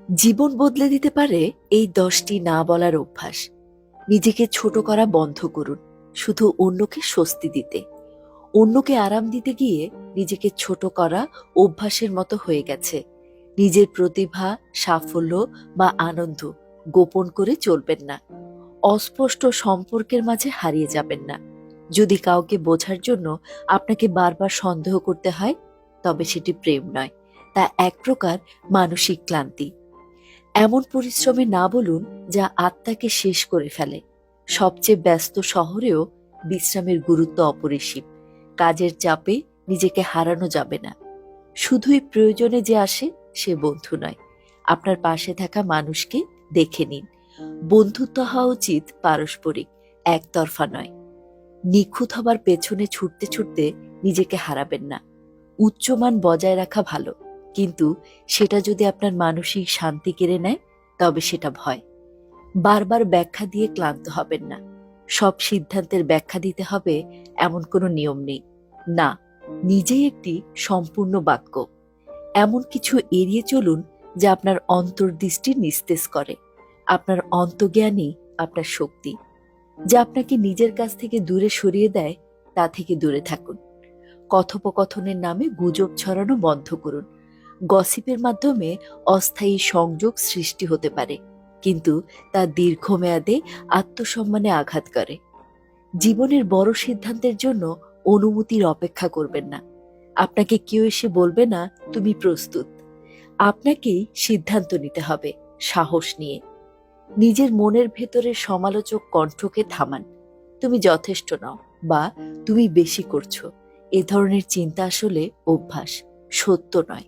জীবন বদলে দিতে পারে এই 10টি না বলার অভ্যাস। নিজেকে ছোট করা বন্ধ করুন, শুধু অন্যকে স্বস্তি দিতে। অন্যকে আরাম দিতে গিয়ে নিজেকে ছোট করা অভ্যাসের মতো হয়ে গেছে। নিজের প্রতিভা, সাফল্য বা আনন্দ গোপন করে চলবেন না। অস্পষ্ট সম্পর্কের মাঝে হারিয়ে যাবেন না। যদি কাউকে বোঝার জন্য আপনাকে বারবার সন্দেহ করতে হয়, তবে সেটি প্রেম নয়, তা এক প্রকার মানসিক ক্লান্তি। এমন পরিশ্রমে না বলুন যা আত্মাকে শেষ করে ফেলে। সবচেয়ে ব্যস্ত শহরেও বিশ্রামের গুরুত্ব অপরিসীম। কাজের চাপে নিজেকে হারানো যাবে না। শুধুই প্রয়োজনে যে আসে সে বন্ধু নয়। আপনার পাশে থাকা মানুষকে দেখে নিন। বন্ধুত্ব হওয়া উচিত পারস্পরিক, একতরফা নয়। নিখুঁত হবার পেছনে ছুটতে ছুটতে নিজেকে হারাবেন না। উচ্চমান বজায় রাখা ভালো, কিন্তু সেটা যদি আপনার মানসিক শান্তি কেড়ে নেয়, তবে সেটা ভয়। বারবার ব্যাখ্যা দিয়ে ক্লান্ত হবেন না। সব সিদ্ধান্তের ব্যাখ্যা দিতে হবে এমন কোনো নিয়ম নেই। না, নিজেই একটি সম্পূর্ণ বাক্য। এমন কিছু এড়িয়ে চলুন যা আপনার অন্তর্দৃষ্টি নিস্তেজ করে। আপনার অন্তর্জ্ঞানই আপনার শক্তি। যা আপনাকে নিজের কাছ থেকে দূরে সরিয়ে দেয়, তা থেকে দূরে থাকুন। কথোপকথনের নামে গুজব ছড়ানো বন্ধ করুন। গসিপের মাধ্যমে অস্থায়ী সংযোগ সৃষ্টি হতে পারে, কিন্তু তা দীর্ঘমেয়াদে আত্মসম্মানে আঘাত করে। জীবনের বড় সিদ্ধান্তের জন্য অনুমতির অপেক্ষা করবেন না। আপনাকে কেউ এসে বলবে না তুমি প্রস্তুত। আপনাকেই সিদ্ধান্ত নিতে হবে, সাহস নিয়ে। নিজের মনের ভেতরের সমালোচক কণ্ঠকে থামান। তুমি যথেষ্ট নও, বা তুমি বেশি করছো। এ ধরনের চিন্তা আসলে অভ্যাস, সত্য নয়।